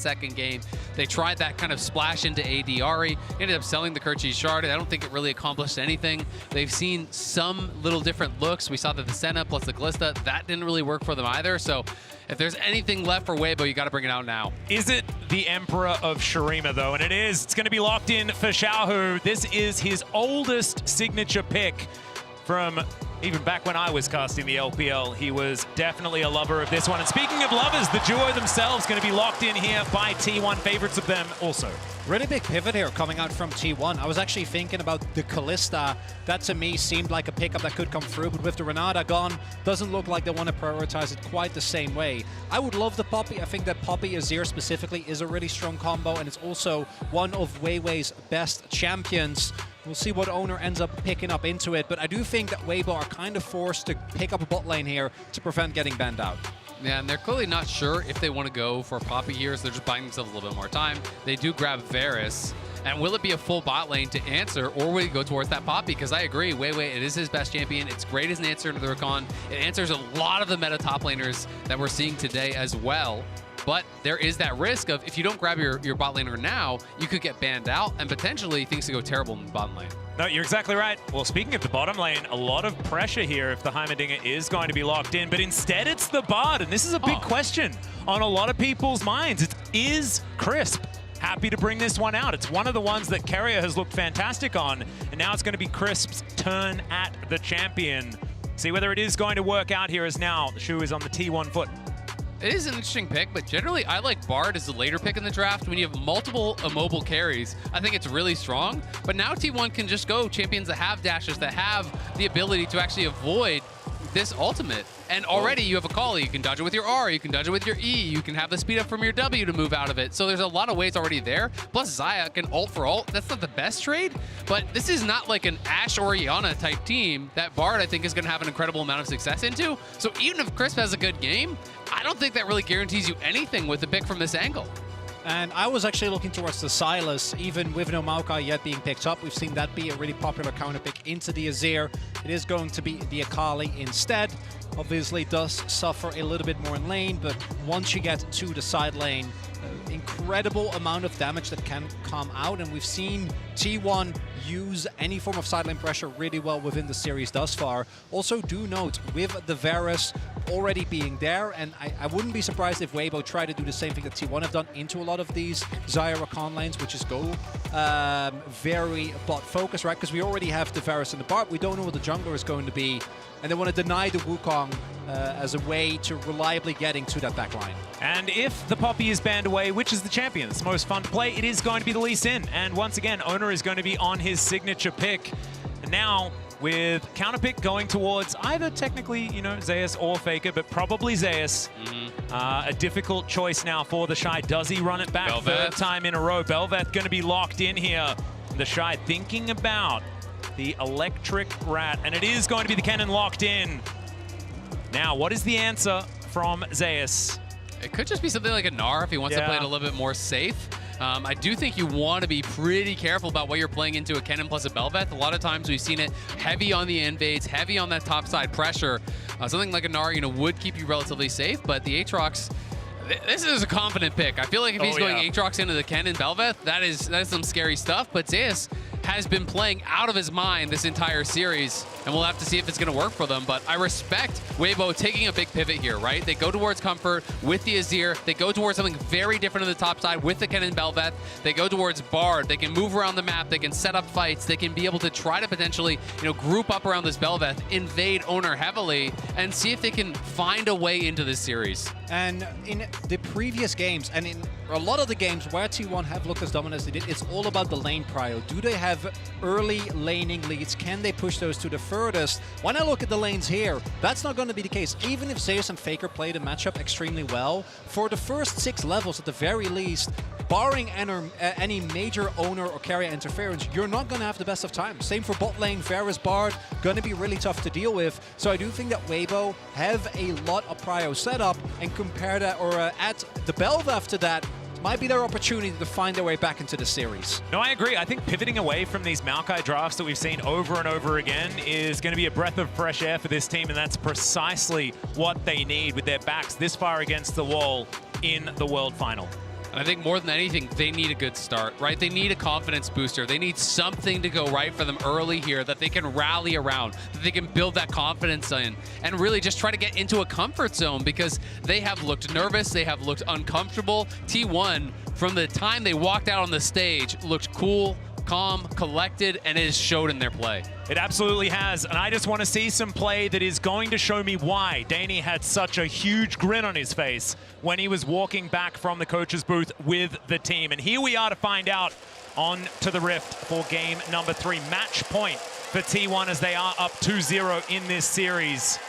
second game. They tried that kind of splash into AD ended up selling the Kerchi's Shard. I don't think it really accomplished anything. They've seen some little different looks. We saw that the Senna plus the Glista, that didn't really work for them either. So if there's anything left for Weibo, you got to bring it out now. Is it the Emperor of Shurima, though? And it is. It's going to be locked in for Xiaohu. This is his oldest signature pick from even back when I was casting the LPL. He was definitely a lover of this one. And speaking of lovers, the duo themselves going to be locked in here by T1. Favorites of them also. Really big pivot here coming out from T1. I was actually thinking about the Kalista. That to me seemed like a pickup that could come through, but with the Renata gone, doesn't look like they want to prioritize it quite the same way. I would love the Poppy. I think that Poppy Azir specifically is a really strong combo, and it's also one of Weiwei's best champions. We'll see what Oner ends up picking up into it, but I do think that Weibo are kind of forced to pick up a bot lane here to prevent getting banned out. Yeah, and they're clearly not sure if they want to go for Poppy here, so they're just buying themselves a little bit more time. They do grab Varus, and will it be a full bot lane to answer, or will he go towards that Poppy? Because I agree, Weiwei, it is his best champion. It's great as an answer to the Rakan. It answers a lot of the meta top laners that we're seeing today as well. But there is that risk of, if you don't grab your bot laner now, you could get banned out, and potentially things could go terrible in the bottom lane. No, you're exactly right. Well, speaking of the bottom lane, a lot of pressure here if the Heimerdinger is going to be locked in, but instead it's the Bard, and this is a big question on a lot of people's minds. Is Crisp happy to bring this one out? It's one of the ones that Keria has looked fantastic on, and now it's going to be Crisp's turn at the champion. See whether it is going to work out here, as now the shoe is on the T1 foot. It is an interesting pick, but generally I like Bard as the later pick in the draft. When you have multiple immobile carries, I think it's really strong. But now T1 can just go champions that have dashes, that have the ability to actually avoid this ultimate. And already you have Akali. You can dodge it with your R, you can dodge it with your E, you can have the speed up from your W to move out of it. So there's a lot of ways already there. Plus Xayah can ult for ult. That's not the best trade, but this is not like an Ashe or Iana type team that Bard, I think, is going to have an incredible amount of success into. So even if Crisp has a good game, I don't think that really guarantees you anything with the pick from this angle. And I was actually looking towards the Silas, even with no Maokai yet being picked up. We've seen that be a really popular counter pick into the Azir. It is going to be the Akali instead. Obviously does suffer a little bit more in lane, but once you get to the side lane, incredible amount of damage that can come out, and we've seen T1 use any form of side lane pressure really well within the series thus far. Also do note, with the Varus already being there, and I wouldn't be surprised if Weibo try to do the same thing that T1 have done into a lot of these Xayah Rakan lanes, which is go very bot focused, right? Because we already have the Varus and the Bard. We don't know what the jungler is going to be, and they want to deny the Wukong as a way to reliably getting to that back line. And if the Poppy is banned away, which is the champion that's most fun to play, it is going to be the Lee Sin. And once again, Oner is going to be on his signature pick. And now, with counter pick going towards either technically, you know, Zeus or Faker, but probably Zeus. A difficult choice now for TheShy. Does he run it back BelVeth. Third time in a row? BelVeth going to be locked in here. TheShy thinking about the electric rat, and it is going to be the Kennen locked in. Now, what is the answer from Zeus? It could just be something like a Gnar if he wants to play it a little bit more safe. I do think you want to be pretty careful about what you're playing into a Kennen plus a BelVeth. A lot of times we've seen it heavy on the invades, heavy on that top side pressure. Something like a Gnar, you know, would keep you relatively safe, but the Aatrox, this is a confident pick. I feel like if he's going Aatrox into the Kennen BelVeth, that is some scary stuff, but Zeus has been playing out of his mind this entire series, and we'll have to see if it's going to work for them. But I respect Weibo taking a big pivot here, right? They go towards comfort with the Azir. They go towards something very different on the top side with the Kennen BelVeth. They go towards Bard. They can move around the map. They can set up fights. They can be able to try to potentially, you know, group up around this BelVeth, invade Oner heavily, and see if they can find a way into this series. And in the previous games, and in a lot of the games where T1 have looked as dominant as they did, it's all about the lane prio. Do they have early laning leads? Can they push those to the furthest? When I look at the lanes here, that's not going to be the case. Even if Zeus and Faker play the matchup extremely well, for the first 6 levels at the very least, barring any major Oner or Keria interference, you're not going to have the best of times. Same for bot lane, Varus, Bard, going to be really tough to deal with. So I do think that Weibo have a lot of prio set up, and compare that, or add the BelVeth to that, might be their opportunity to find their way back into the series. No, I agree. I think pivoting away from these Maokai drafts that we've seen over and over again is going to be a breath of fresh air for this team, and that's precisely what they need with their backs this far against the wall in the World Final. And I think more than anything, they need a good start, right? They need a confidence booster. They need something to go right for them early here that they can rally around, that they can build that confidence in, and really just try to get into a comfort zone because they have looked nervous, they have looked uncomfortable. T1, from the time they walked out on the stage, looked cool, calm, collected, and it has showed in their play. It absolutely has, and I just want to see some play that is going to show me why Danny had such a huge grin on his face when he was walking back from the coach's booth with the team. And here we are to find out on to the Rift for game number 3. Match point for T1 as they are up 2-0 in this series.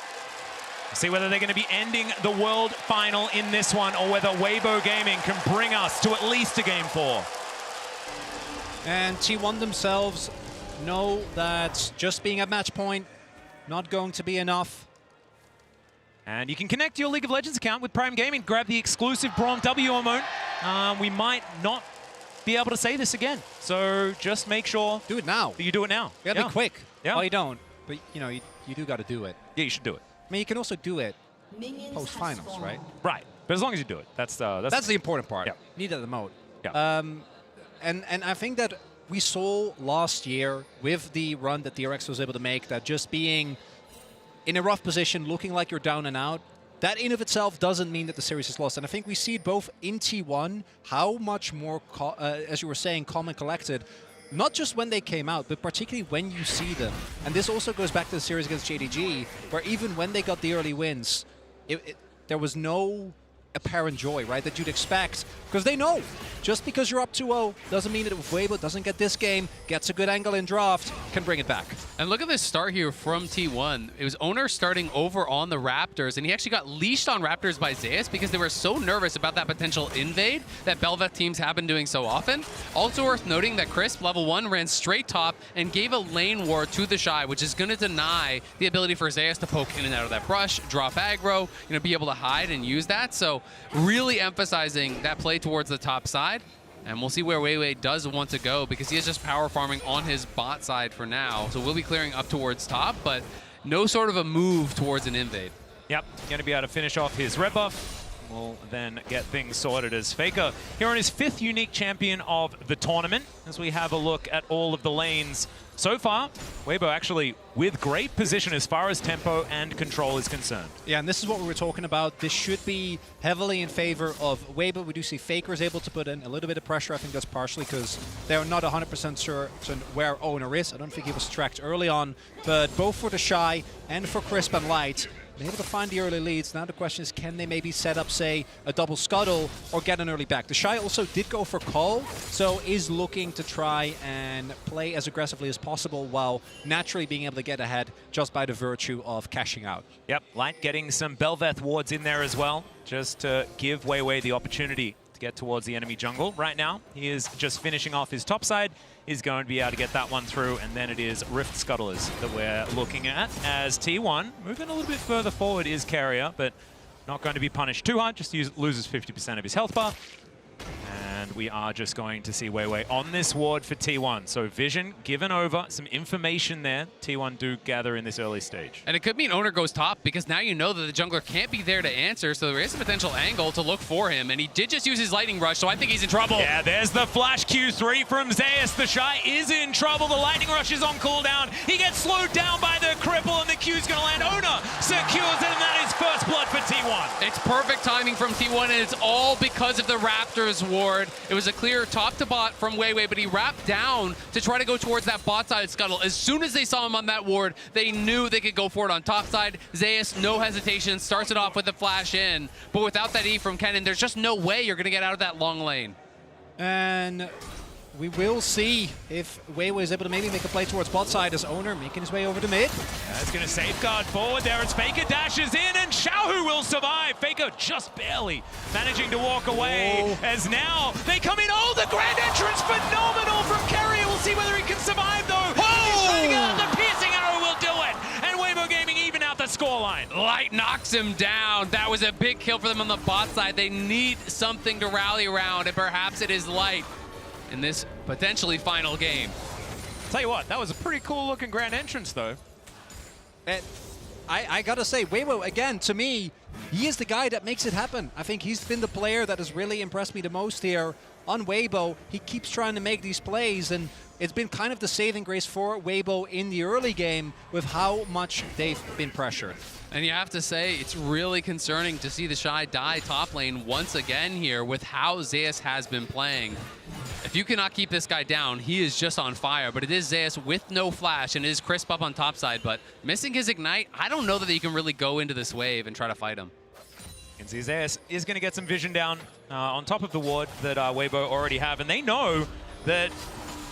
See whether they're going to be ending the world final in this one or whether Weibo Gaming can bring us to at least a game 4. And T1 themselves know that just being at match point, not going to be enough. And you can connect your League of Legends account with Prime Gaming, grab the exclusive Braum W emote. We might not be able to say this again, so just make sure do it now. You do it now. You gotta be quick. Yeah. Well, you don't, but you know, you do got to do it. Yeah, you should do it. I mean, you can also do it post-finals, right? Right, but as long as you do it, that's the important part. Yeah. Need at the mode. Yeah. And I think that we saw last year with the run that DRX was able to make, that just being in a rough position, looking like you're down and out, that in of itself doesn't mean that the series is lost. And I think we see it both in T1, how much more, as you were saying, calm and collected, not just when they came out, but particularly when you see them. And this also goes back to the series against JDG, where even when they got the early wins, there was no apparent joy, right, that you'd expect, because they know just because you're up 2-0 doesn't mean that if Weibo doesn't get this game, gets a good angle in draft, can bring it back. And look at this start here from T1. It was Oner starting over on the Raptors, and he actually got leashed on Raptors by Zeus because they were so nervous about that potential invade that BelVeth teams have been doing so often. Also worth noting that Crisp, level 1, ran straight top and gave a lane ward to TheShy, which is going to deny the ability for Zeus to poke in and out of that brush, drop aggro, be able to hide and use that. So really emphasizing that play towards the top side. And we'll see where weiwei does want to go because he is just power farming on his bot side for now. So we'll be clearing up towards top, but no sort of a move towards an invade. Yep, going to be able to finish off his red buff. We'll then get things sorted as Faker here on his 5th unique champion of the tournament as we have a look at all of the lanes so far. Weibo actually with great position as far as tempo and control is concerned. Yeah, and this is what we were talking about. This should be heavily in favor of Weibo. We do see Faker is able to put in a little bit of pressure. I think that's partially because they're not 100% certain where Oner is. I don't think he was tracked early on, but both for TheShy and for Crisp and Light, they're able to find the early leads. Now the question is, can they maybe set up, say, a double scuttle or get an early back? TheShy also did go for call, so is looking to try and play as aggressively as possible while naturally being able to get ahead just by the virtue of cashing out. Yep, Light getting some BelVeth wards in there as well, just to give weiwei the opportunity to get towards the enemy jungle. Right now, he is just finishing off his top side. He's going to be able to get that one through, and then it is Rift Scuttlers that we're looking at as T1 moving a little bit further forward is Keria, but not going to be punished too hard, just loses 50% of his health bar. And we are just going to see weiwei on this ward for T1. So vision given over, some information there T1 do gather in this early stage. And it could mean Oner goes top because now you know that the jungler can't be there to answer, so there is a potential angle to look for him. And he did just use his lightning rush, so I think he's in trouble. Yeah, there's the flash Q3 from Zeus. TheShy is in trouble. The lightning rush is on cooldown. He gets slowed down by the cripple, and the Q's going to land. Oner secures it, and that is first blood for T1. It's perfect timing from T1, and it's all because of the Raptors ward. It was a clear top to bot from weiwei, but he wrapped down to try to go towards that bot side scuttle. As soon as they saw him on that ward, they knew they could go for it on top side. Zeus, no hesitation, starts it off with the flash in. But without that E from Kennen, there's just no way you're going to get out of that long lane. And we will see if weiwei is able to maybe make a play towards bot side as Oner making his way over to mid. That's going to safeguard forward there as Faker dashes in, and Xiaohu will survive. Faker just barely managing to walk away. Whoa. As now they come in. Oh, the grand entrance, phenomenal from Keria. We'll see whether he can survive though. He's trying to get out. The piercing arrow will do it. And Weibo Gaming even out the scoreline. Light knocks him down. That was a big kill for them on the bot side. They need something to rally around, and perhaps it is Light in this potentially final game. Tell you what, that was a pretty cool looking grand entrance though. I gotta say, Weibo, again, to me, he is the guy that makes it happen. I think he's been the player that has really impressed me the most here on Weibo. He keeps trying to make these plays, and it's been kind of the saving grace for Weibo in the early game with how much they've been pressured. And you have to say, it's really concerning to see TheShy die top lane once again here with how Zeus has been playing. If you cannot keep this guy down, he is just on fire. But it is Zeus with no flash, and it is Crisp up on top side. But missing his Ignite, I don't know that you can really go into this wave and try to fight him. You can see Zeus is going to get some vision down on top of the ward that Weibo already have. And they know that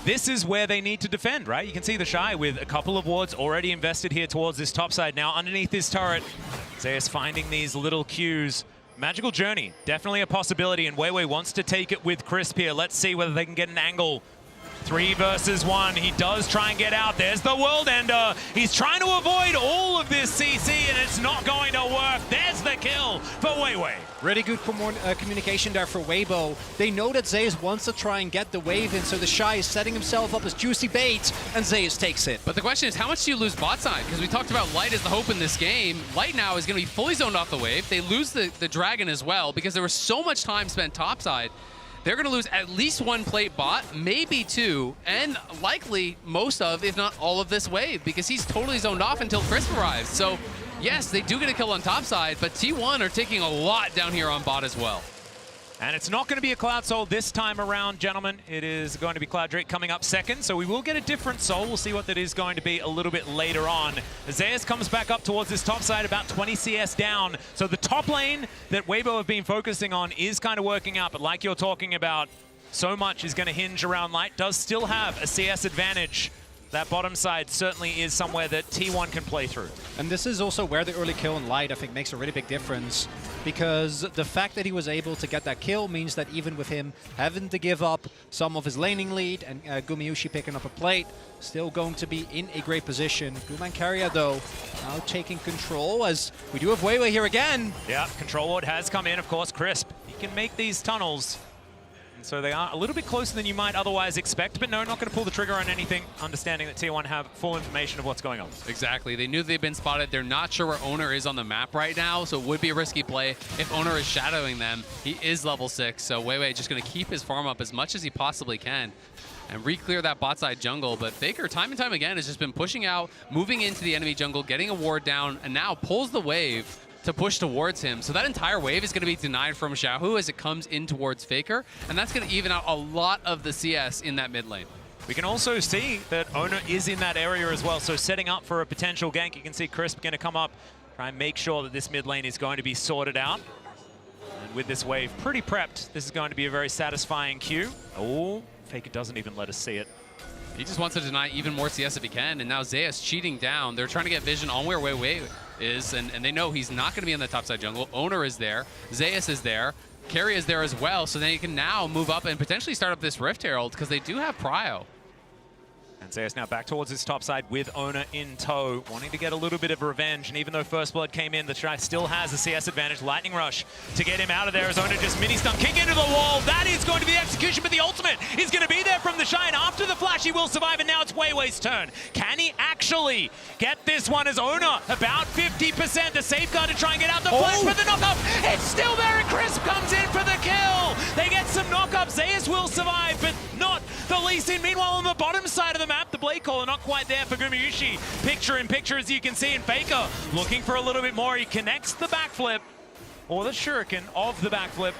this is where they need to defend, right? You can see TheShy with a couple of wards already invested here towards this top side. Now underneath this turret, Zeus finding these little cues. Magical Journey, definitely a possibility, and weiwei wants to take it with Crisp here. Let's see whether they can get an angle. 3 versus 1. He does try and get out. There's the World Ender. He's trying to avoid all of this CC, and it's not going to work. There's the kill for weiwei. Really good communication there for Weibo. They know that Zeus wants to try and get the wave in, so TheShy is setting himself up as juicy bait, and Zeus takes it. But the question is, how much do you lose bot side? Because we talked about Light as the hope in this game. Light now is going to be fully zoned off the wave. They lose the Dragon as well, because there was so much time spent topside. They're going to lose at least 1 plate bot, maybe 2, and likely most of, if not all of this wave, because he's totally zoned off until Crisp arrives. So, yes, they do get a kill on top side, but T1 are taking a lot down here on bot as well. And it's not going to be a Cloud Soul this time around, gentlemen. It is going to be Cloud Drake coming up second, so we will get a different Soul. We'll see what that is going to be a little bit later on. Zeus comes back up towards this top side, about 20 CS down. So the top lane that Weibo have been focusing on is kind of working out, but like you're talking about, so much is going to hinge around Light. Does still have a CS advantage. That bottom side certainly is somewhere that T1 can play through. And this is also where the early kill on Light, I think, makes a really big difference, because the fact that he was able to get that kill means that even with him having to give up some of his laning lead and Gumayusi picking up a plate, still going to be in a great position. Guma and Keria, though, now taking control, as we do have weiwei here again. Yeah, Control Ward has come in, of course. Crisp, he can make these tunnels. So they are a little bit closer than you might otherwise expect, but no, not going to pull the trigger on anything, understanding that T1 have full information of what's going on. Exactly. They knew they've been spotted. They're not sure where Oner is on the map right now, so it would be a risky play if Oner is shadowing them. He is level 6, so weiwei just going to keep his farm up as much as he possibly can and re-clear that bot side jungle. But Faker, time and time again, has just been pushing out, moving into the enemy jungle, getting a ward down, and now pulls the wave to push towards him. So that entire wave is going to be denied from Xiaohu as it comes in towards Faker, and that's going to even out a lot of the CS in that mid lane. We can also see that Oner is in that area as well, so setting up for a potential gank. You can see Crisp going to come up, try and make sure that this mid lane is going to be sorted out. And with this wave pretty prepped, this is going to be a very satisfying queue. Oh, Faker doesn't even let us see it. He just wants to deny even more CS if he can, and now Zeus cheating down. They're trying to get vision on where weiwei is, and they know he's not going to be in the topside jungle. Oner is there, Zeus is there, Keria is there as well, so they can now move up and potentially start up this Rift Herald, because they do have prio. And Zeus now back towards his top side with Oner in tow, wanting to get a little bit of revenge. And even though First Blood came in, TheShy still has a CS advantage. Lightning Rush to get him out of there as Oner just mini-stun, kick into the wall. That is going to be the execution, but the ultimate is going to be there from TheShy. And after the flash, he will survive, and now it's weiwei's turn. Can he actually get this one as Oner about 50%? The safeguard to try and get out the flash for the knockup. It's still there, and Crisp comes in for the kill. They get some knockup. Zeus will survive, but not the least in. Meanwhile, on the bottom side of the map, the Blade Caller not quite there for Gumayusi. Picture in picture, as you can see, and Faker looking for a little bit more. He connects the backflip, or the shuriken of the backflip,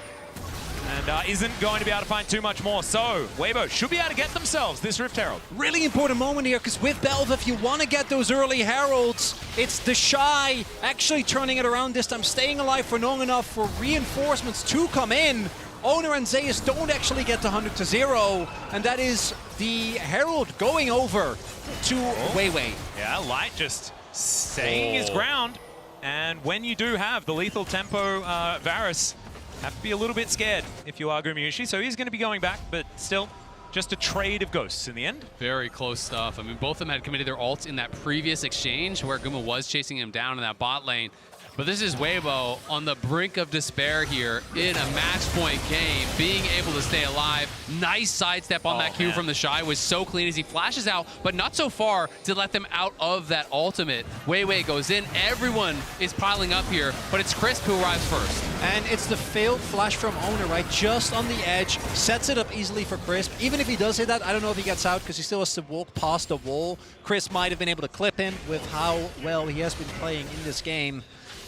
and isn't going to be able to find too much more. So, Weibo should be able to get themselves this Rift Herald. Really important moment here, because with BelVeth, if you want to get those early heralds, it's TheShy actually turning it around this time, staying alive for long enough for reinforcements to come in. Oner and Zeus don't actually get to 100 to 0, and that is the Herald going over to weiwei. Yeah, Light just staying his ground, and when you do have the lethal tempo Varus, have to be a little bit scared if you are Gumayusi, so he's going to be going back, but still, just a trade of ghosts in the end. Very close stuff. I mean, both of them had committed their ults in that previous exchange where Guma was chasing him down in that bot lane. But this is Weibo on the brink of despair here in a match point game, being able to stay alive. Nice sidestep on that Q from TheShy was so clean as he flashes out, but not so far to let them out of that ultimate. Weiwei goes in, everyone is piling up here, but it's Crisp who arrives first. And it's the failed flash from Oner, right? Just on the edge, sets it up easily for Crisp. Even if he does hit that, I don't know if he gets out because he still has to walk past the wall. Crisp might have been able to clip him with how well he has been playing in this game.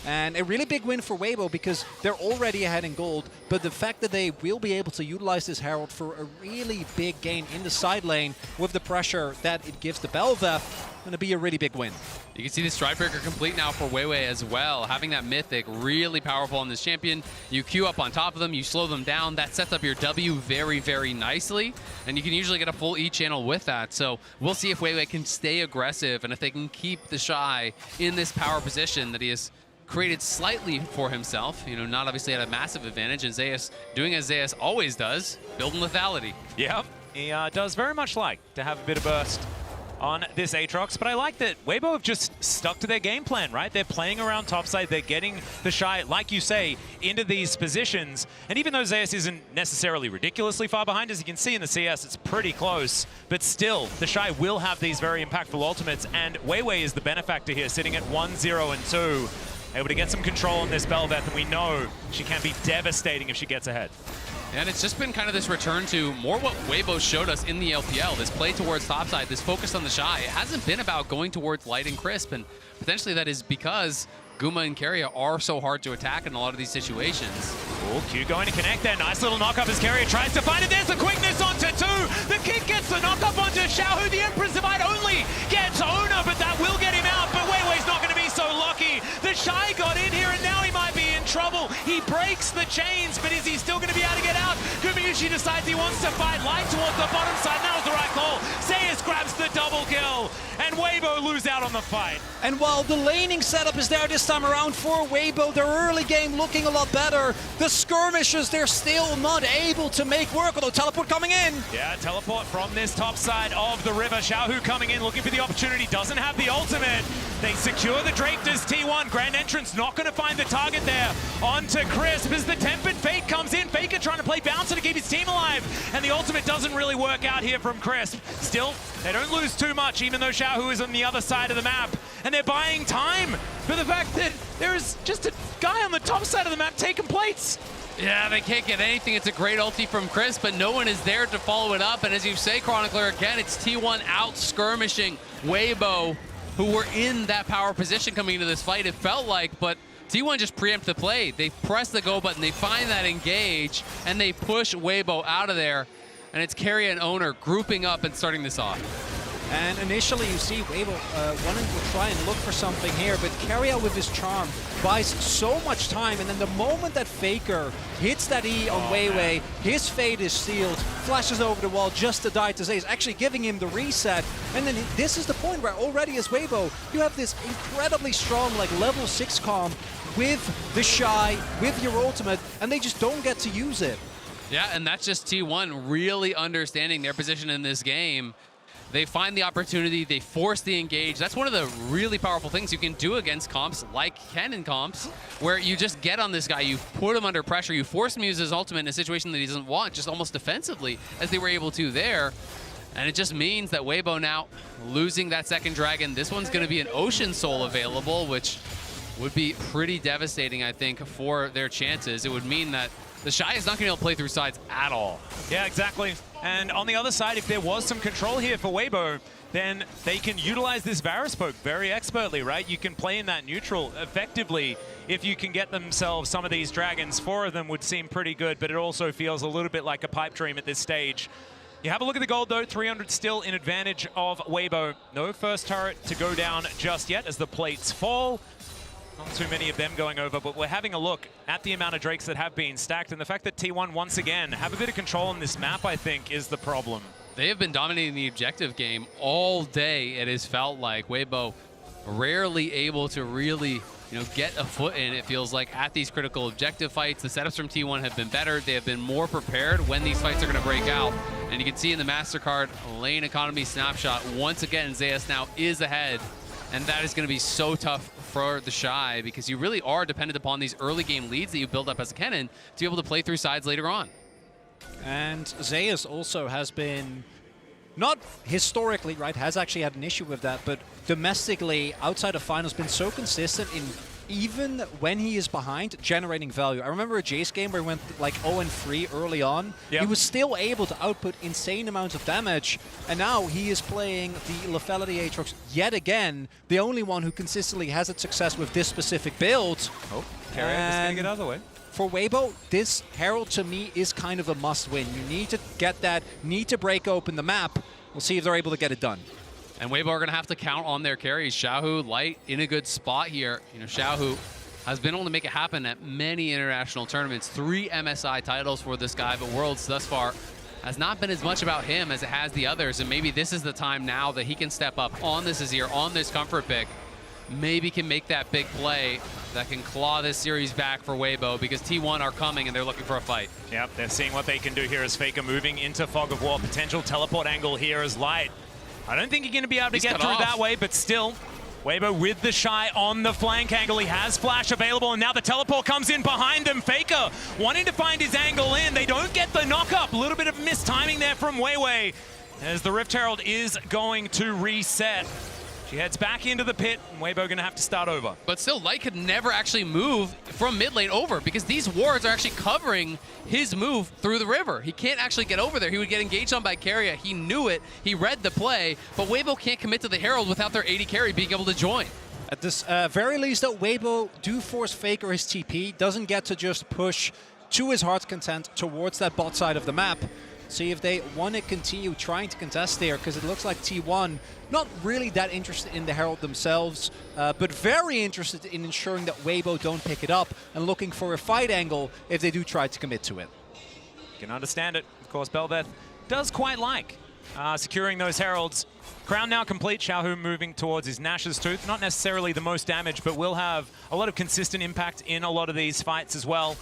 And a really big win for Weibo because they're already ahead in gold, but the fact that they will be able to utilize this Herald for a really big game in the side lane with the pressure that it gives the BelVeth, going to be a really big win. You can see the Stridebreaker complete now for Weiwei as well. Having that Mythic really powerful on this champion. You queue up on top of them, you slow them down. That sets up your W very, very nicely. And you can usually get a full E channel with that. So we'll see if Weiwei can stay aggressive and if they can keep TheShy in this power position that he has created slightly for himself, you know, not obviously at a massive advantage, and Zeus doing as Zeus always does, building lethality. Yep, he does very much like to have a bit of burst on this Aatrox, but I like that Weibo have just stuck to their game plan, right? They're playing around topside, they're getting TheShy, like you say, into these positions, and even though Zeus isn't necessarily ridiculously far behind, as you can see in the CS, it's pretty close, but still, TheShy will have these very impactful ultimates, and Weiwei is the benefactor here, sitting at 1-0 and 2. Able to get some control on this BelVeth, and we know she can be devastating if she gets ahead. And it's just been kind of this return to more what Weibo showed us in the LPL, this play towards topside, this focus on TheShy. It hasn't been about going towards light and crisp, and potentially that is because Guma and Keria are so hard to attack in a lot of these situations. Oh, Q going to connect there. Nice little knock-up as Keria tries to find it. There's the quickness onto 2. The kick gets the knock-up onto Xiaohu. The Empress Divide only gets Oner, but that will get him out. But Weiwei's not going to be so lucky. TheShy got in here, and now he might be in trouble. He breaks the chains, but is he still going to be able to get out? Gumayusi decides he wants to fight light towards the bottom side. That was the right call. Zeus grabs the double kill, and Weibo lose out on the fight. And while the laning setup is there this time around for Weibo, their early game looking a lot better. The skirmishes, they're still not able to make work, although teleport coming in. Yeah, teleport from this top side of the river. Xiaohu coming in, looking for the opportunity, doesn't have the ultimate. They secure the Draped as T1. Grand Entrance not going to find the target there. Onto Crisp as the Tempered Fate comes in. Faker trying to play Bouncer to keep his team alive. And the ultimate doesn't really work out here from Crisp. Still, they don't lose too much, even though Xiaohu is on the other side of the map. And they're buying time for the fact that there is just a guy on the top side of the map taking plates. Yeah, they can't get anything. It's a great ulti from Crisp, but no one is there to follow it up. And as you say, Cronicler, again, it's T1 out skirmishing Weibo, who were in that power position coming into this fight, it felt like, but T1 just preempt the play. They press the go button, they find that engage, and they push Weibo out of there. And it's Keria and Oner grouping up and starting this off. And initially you see Weibo wanting to try and look for something here, but Keria with his charm buys so much time, and then the moment that Faker hits that E on Weiwei, his fate is sealed, flashes over the wall just to die to Zeus, actually giving him the reset. And then this is the point where already as Weibo, you have this incredibly strong like level 6 comp with TheShy, with your ultimate, and they just don't get to use it. Yeah, and that's just T1 really understanding their position in this game. They find the opportunity, they force the engage. That's one of the really powerful things you can do against comps like Kennen comps, where you just get on this guy, you put him under pressure, you force him to use his ultimate in a situation that he doesn't want, just almost defensively, as they were able to there. And it just means that Weibo now losing that second dragon. This one's going to be an Ocean Soul available, which would be pretty devastating, I think, for their chances. It would mean that TheShy is not going to be able to play through sides at all. Yeah, exactly. And on the other side, if there was some control here for Weibo, then they can utilize this Varus poke very expertly, right? You can play in that neutral effectively if you can get themselves some of these dragons. 4 of them would seem pretty good, but it also feels a little bit like a pipe dream at this stage. You have a look at the gold though, 300 still in advantage of Weibo. No first turret to go down just yet as the plates fall. Not too many of them going over, but we're having a look at the amount of Drakes that have been stacked, and the fact that T1 once again have a bit of control on this map, I think, is the problem. They have been dominating the objective game all day, it has felt like. Weibo rarely able to really get a foot in, it feels like, at these critical objective fights. The setups from T1 have been better. They have been more prepared when these fights are going to break out. And you can see in the MasterCard lane economy snapshot, once again, Zeus now is ahead And that is going to be so tough for TheShy because you really are dependent upon these early game leads that you build up as a Kennen to be able to play through sides later on. And Zeus also has been, not historically, right, has actually had an issue with that, but domestically, outside of finals, been so consistent in even when he is behind, generating value. I remember a Jace game where he went like 0-3 early on. Yep. He was still able to output insane amounts of damage, and now he is playing the lethality Aatrox yet again, the only one who consistently has had success with this specific build. Oh, Keria just gonna get out of the way. For Weibo, this Herald to me is kind of a must-win. You need to get that, need to break open the map. We'll see if they're able to get it done. And Weibo are going to have to count on their carries. Xiaohu, light, in a good spot here. You know, Xiaohu has been able to make it happen at many international tournaments. 3 MSI titles for this guy, but Worlds thus far has not been as much about him as it has the others. And maybe this is the time now that he can step up on this Azir, on this comfort pick. Maybe can make that big play that can claw this series back for Weibo because T1 are coming and they're looking for a fight. Yep, they're seeing what they can do here as Faker moving into Fog of War. Potential teleport angle here as Light. I don't think you're going to be able to get through that way, but still, Weibo with TheShy on the flank angle. He has flash available, and now the teleport comes in behind him. Faker wanting to find his angle in. They don't get the knock-up. A little bit of mistiming there from weiwei as the Rift Herald is going to reset. She heads back into the pit, and Weibo going to have to start over. But still, Light could never actually move from mid lane over because these wards are actually covering his move through the river. He can't actually get over there. He would get engaged on by Keria. He knew it. He read the play, but Weibo can't commit to the Herald without their AD carry being able to join. At this very least, though, Weibo do force Faker his TP. Doesn't get to just push to his heart's content towards that bot side of the map. See if they want to continue trying to contest there, because it looks like T1 not really that interested in the Herald themselves, but very interested in ensuring that Weibo don't pick it up and looking for a fight angle if they do try to commit to it. You can understand it. Of course, BelVeth does quite like securing those Heralds. Crown now complete. Xiaohu moving towards his Nash's Tooth. Not necessarily the most damage, but will have a lot of consistent impact in a lot of these fights as well.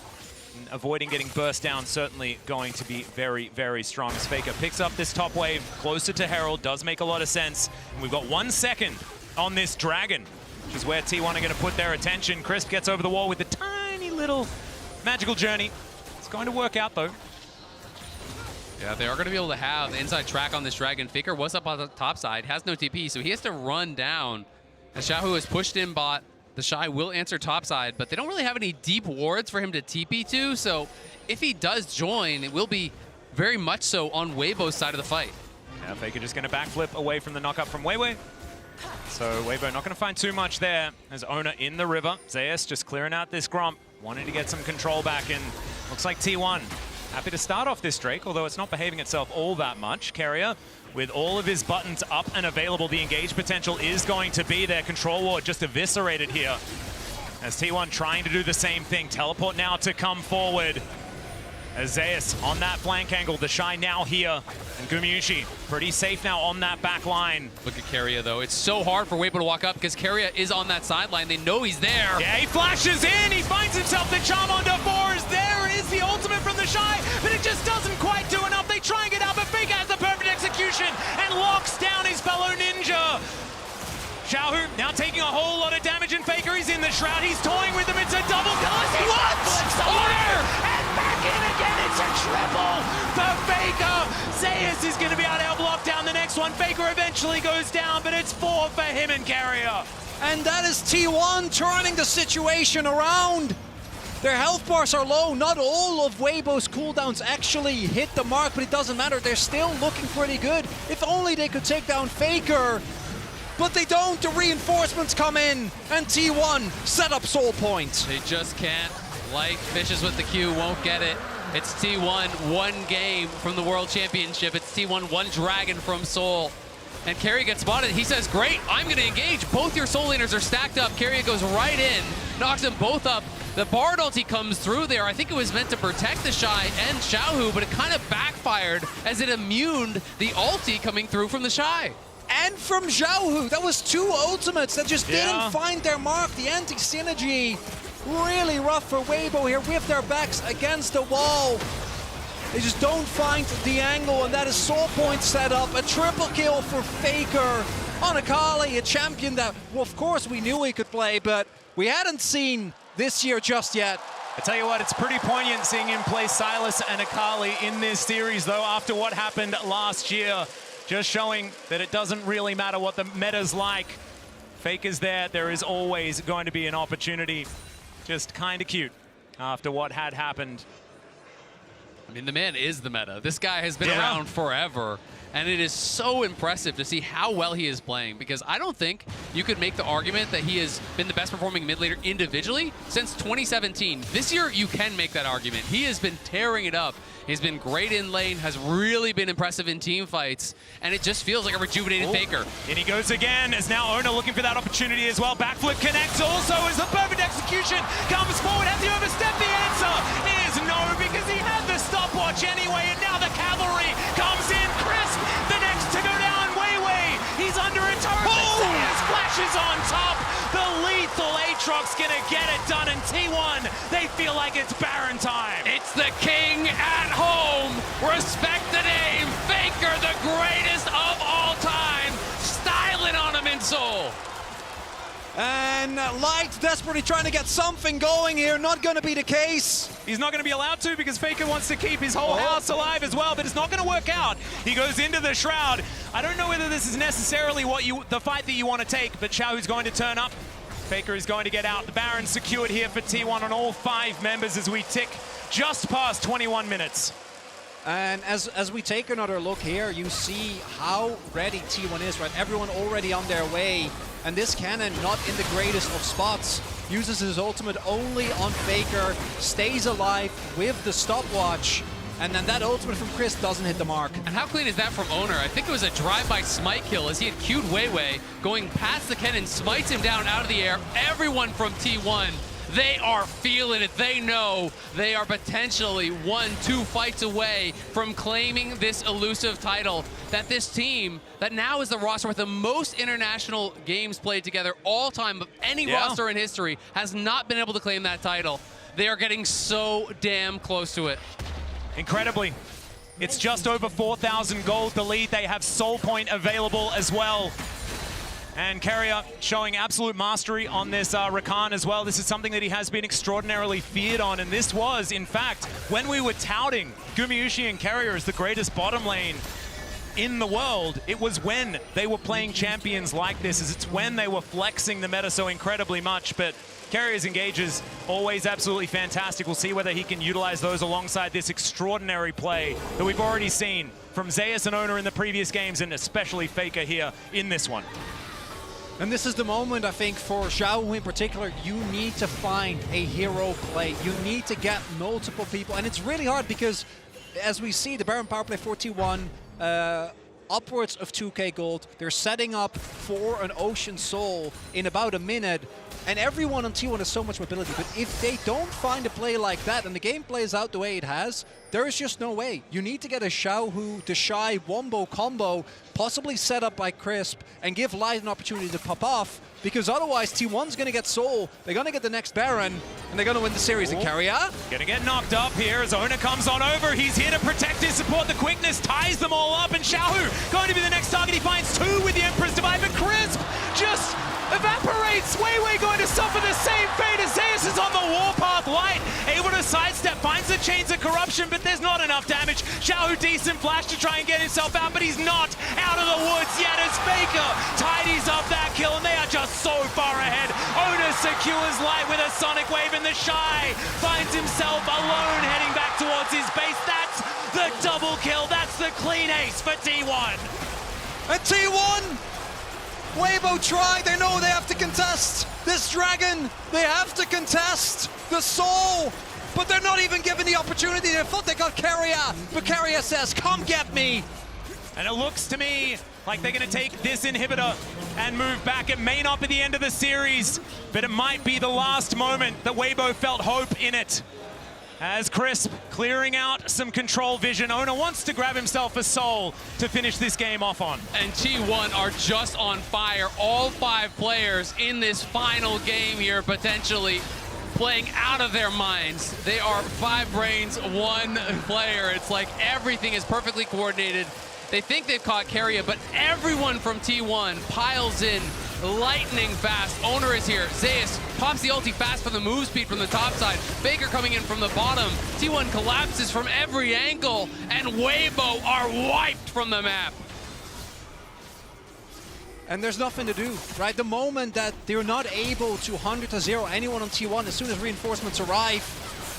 And avoiding getting burst down, certainly going to be very, very strong. As Faker picks up this top wave closer to Herald, does make a lot of sense. And we've got 1 second on this Dragon, which is where T1 are going to put their attention. Crisp gets over the wall with a tiny little magical journey. It's going to work out, though. Yeah, they are going to be able to have the inside track on this Dragon. Faker was up on the top side, has no TP, so he has to run down. As Xiaohu has pushed in bot, TheShy will answer topside, but they don't really have any deep wards for him to TP to, so if he does join, it will be very much so on Weibo's side of the fight. Yeah, Faker just going to backflip away from the knockup from weiwei. So Weibo not going to find too much there as Oner in the river. Zeus just clearing out this Gromp, wanting to get some control back in. Looks like T1 happy to start off this Drake, although it's not behaving itself all that much. Keria, with all of his buttons up and available, the engage potential is going to be there. Control ward just eviscerated here. As T1 trying to do the same thing. Teleport now to come forward. As Zeus on that flank angle. TheShy now here. And Gumayusi pretty safe now on that back line. Look at Keria, though. It's so hard for Weibo to walk up because Keria is on that sideline. They know he's there. Yeah, he flashes in. He finds himself the charm onto fours. There is the ultimate from TheShy, but it just doesn't quite do enough. They try and get out, but Faker has the perfect execution and locks down his fellow ninja. Xiaohu now taking a whole lot of damage, and Faker is in the shroud. He's toying with him. It's a double kill. What? Oner! And back in again. It's a triple for Faker. Zeus is going to be able to help lock down the next one. Faker eventually goes down, but it's 4 for him and Keria. And that is T1 turning the situation around. Their health bars are low. Not all of Weibo's cooldowns actually hit the mark, but it doesn't matter. They're still looking pretty good. If only they could take down Faker. But they don't. The reinforcements come in, and T1 set up Soul Point. They just can't. Light fishes with the Q, won't get it. It's T1, 1 game from the World Championship. It's T1, 1 Dragon from Soul. And Keria gets spotted. He says, great, I'm going to engage. Both your Soul Laners are stacked up. Keria goes right in, knocks them both up. The Bard ulti comes through there. I think it was meant to protect TheShy and Xiaohu, but it kind of backfired as it immuned the ulti coming through from TheShy. And from Xiaohu. That was 2 ultimates that just didn't find their mark. The anti-synergy really rough for Weibo here with their backs against the wall. They just don't find the angle, and that is Soul Point set up. A triple kill for Faker on Akali, a champion that, well, of course, we knew he could play, but we hadn't seen this year just yet. I tell you what, it's pretty poignant seeing him play Sylas and Akali in this series, though, after what happened last year. Just showing that it doesn't really matter what the meta's like. Faker's there is always going to be an opportunity. Just kind of cute after what had happened. I mean, the man is the meta. This guy has been around forever, and it is so impressive to see how well he is playing, because I don't think you could make the argument that he has been the best performing mid laner individually since 2017. This year, you can make that argument. He has been tearing it up. He's been great in lane, has really been impressive in team fights, and it just feels like a rejuvenated Faker. And he goes again, as now Oner looking for that opportunity as well. Backflip connects also as the perfect execution comes forward. Has he overstepped? The answer is no, because he had the stopwatch anyway, and now the cavalry comes in. Crisp, the next to go down, weiwei. He's under a turret. Zeus flashes on top. The lethal Aatrox gonna get it done, and T1, they feel like it's Baron time. It's the king at home. Respect the name. Faker, the greatest of all time. Styling on him in Seoul. And Light desperately trying to get something going here. Not going to be the case. He's not going to be allowed to, because Faker wants to keep his whole house alive as well, but it's not going to work out. He goes into the Shroud. I don't know whether this is necessarily the fight that you want to take, but Xiaohu's going to turn up. Faker is going to get out. The Baron secured here for T1 on all 5 members as we tick just past 21 minutes. And as we take another look here, you see how ready T1 is, right? Everyone already on their way. And this Kennen, not in the greatest of spots, uses his ultimate only on Faker, stays alive with the stopwatch, and then that ultimate from Chris doesn't hit the mark. And how clean is that from Oner? I think it was a drive-by smite kill as he had queued weiwei, going past the Kennen, smites him down out of the air. Everyone from T1, they are feeling it. They know they are potentially 1-2 fights away from claiming this elusive title. That this team, that now is the roster with the most international games played together all time of any roster in history, has not been able to claim that title. They are getting so damn close to it. Incredibly. It's just over 4,000 gold the lead. They have Soul Point available as well. And Keria showing absolute mastery on this Rakan as well. This is something that he has been extraordinarily feared on, and this was, in fact, when we were touting Gumayusi and Keria as the greatest bottom lane in the world, it was when they were playing champions like this, as it's when they were flexing the meta so incredibly much. But Keria's engages, always absolutely fantastic. We'll see whether he can utilize those alongside this extraordinary play that we've already seen from Zeus and Oner in the previous games, and especially Faker here in this one. And this is the moment, I think, for Xiaohu in particular. You need to find a hero play. You need to get multiple people. And it's really hard because, as we see, the Baron power play 41, upwards of 2k gold. They're setting up for an Ocean Soul in about a minute. And everyone on T1 has so much mobility. But if they don't find a play like that and the game plays out the way it has, there is just no way. You need to get a Xiaohu, TheShy, Wombo combo, possibly set up by Crisp, and give Light an opportunity to pop off, because otherwise T1's going to get Soul, they're going to get the next Baron, and they're going to win the series. And Keria gonna get knocked up here as Oner comes on over. He's here to protect his support. The quickness ties them all up, and Xiaohu going to be the next target. He finds 2 with the Emperor's Divide, but Crisp just evaporates. weiwei going to suffer the same fate as Zeus is on the warpath. Light able to sidestep, finds the Chains of Corruption, but there's not enough damage. Xiaohu decent flash to try and get himself out, but he's not out of the woods yet as Faker tidies up that kill, and they are just so far ahead. Oner secures Light with a Sonic Wave, and TheShy finds himself alone heading back towards his base. That's the double kill. That's the clean ace for T1. and T1. Weibo try, they know they have to contest this dragon. They have to contest the soul, but they're not even given the opportunity. They thought they got Keria, but Keria says, come get me. And it looks to me like they're going to take this inhibitor and move back. It may not be the end of the series, but it might be the last moment that Weibo felt hope in it. As Crisp clearing out some control vision. Oner wants to grab himself a soul to finish this game off on. And T1 are just on fire. All 5 players in this final game here, potentially playing out of their minds. They are 5 brains, 1 player. It's like everything is perfectly coordinated. They think they've caught Keria, but everyone from T1 piles in lightning fast. Oner is here. Zeus pops the ulti fast for the move speed from the top side. Faker coming in from the bottom. T1 collapses from every angle, and Weibo are wiped from the map. And there's nothing to do, right? The moment that they're not able to 100-0 anyone on T1, as soon as reinforcements arrive,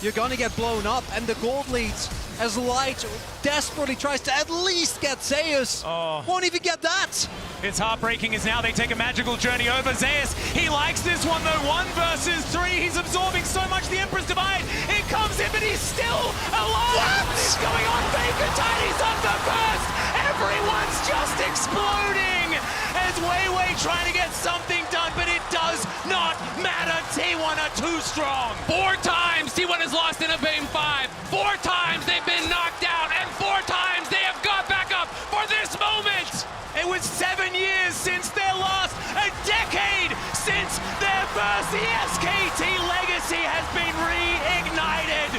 you're gonna get blown up. And the gold leads, as Light desperately tries to at least get Zeus, won't even get that. It's heartbreaking as now they take a magical journey over Zeus. He likes this one though, 1 versus 3. He's absorbing so much, the Emperor's Divide. It comes in, but he's still alive. What is going on? Faker Tiny's under burst. Everyone's just exploding as weiwei trying to get something done, but it does not matter. T1 are too strong. 4 times T1 has lost in a Bane 5. 4 times they've been knocked out, and 4 times they have got back up for this moment. It was 7 years since their last, a decade since their first. The SKT legacy has been reignited.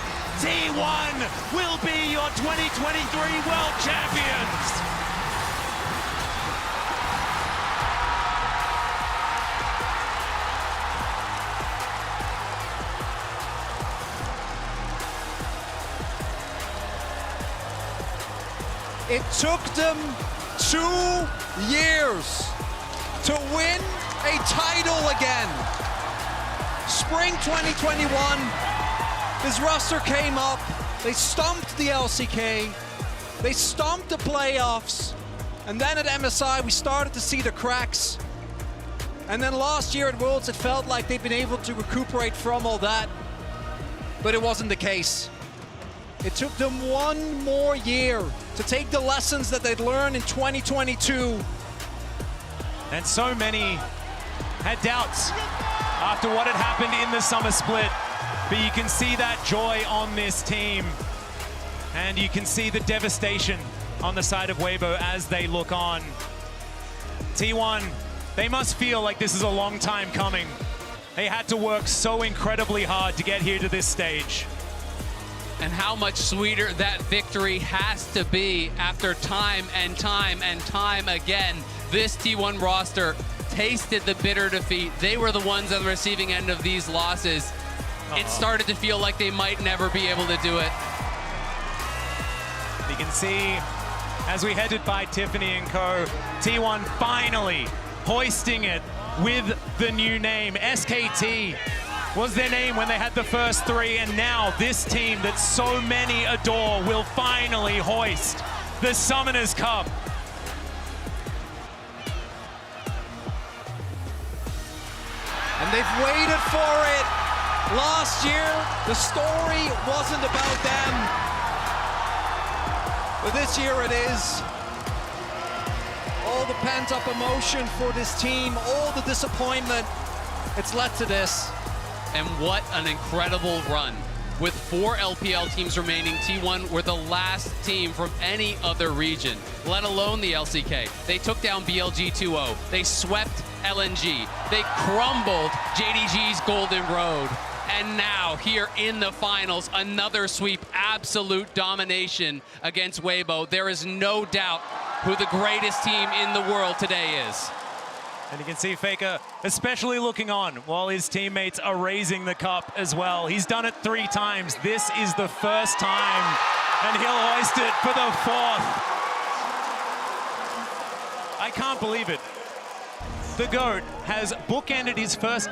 T1 will be your 2023 World Champions. It took them 2 years to win a title again. Spring 2021, this roster came up, they stomped the LCK, they stomped the playoffs, and then at MSI we started to see the cracks. And then last year at Worlds it felt like they'd been able to recuperate from all that, but it wasn't the case. It took them 1 more year to take the lessons that they'd learned in 2022. And so many had doubts after what had happened in the summer split. But you can see that joy on this team. And you can see the devastation on the side of Weibo as they look on. T1, they must feel like this is a long time coming. They had to work so incredibly hard to get here to this stage. And how much sweeter that victory has to be after time and time and time again. This T1 roster tasted the bitter defeat. They were the ones on the receiving end of these losses. It started to feel like they might never be able to do it. You can see, as we headed by Tiffany and co, T1 finally hoisting it with the new name. SKT was their name when they had the first 3, and now this team that so many adore will finally hoist the Summoners Cup. And they've waited for it. Last year, the story wasn't about them. But this year it is. All the pent-up emotion for this team, all the disappointment, it's led to this. And what an incredible run. With 4 LPL teams remaining, T1 were the last team from any other region, let alone the LCK. They took down BLG 2-0. They swept LNG. They crumbled JDG's Golden Road. And now, here in the finals, another sweep, absolute domination against Weibo. There is no doubt who the greatest team in the world today is. And you can see Faker especially looking on while his teammates are raising the cup as well. He's done it 3 times. This is the first time, and he'll hoist it for the 4th. I can't believe it. The GOAT has bookended his first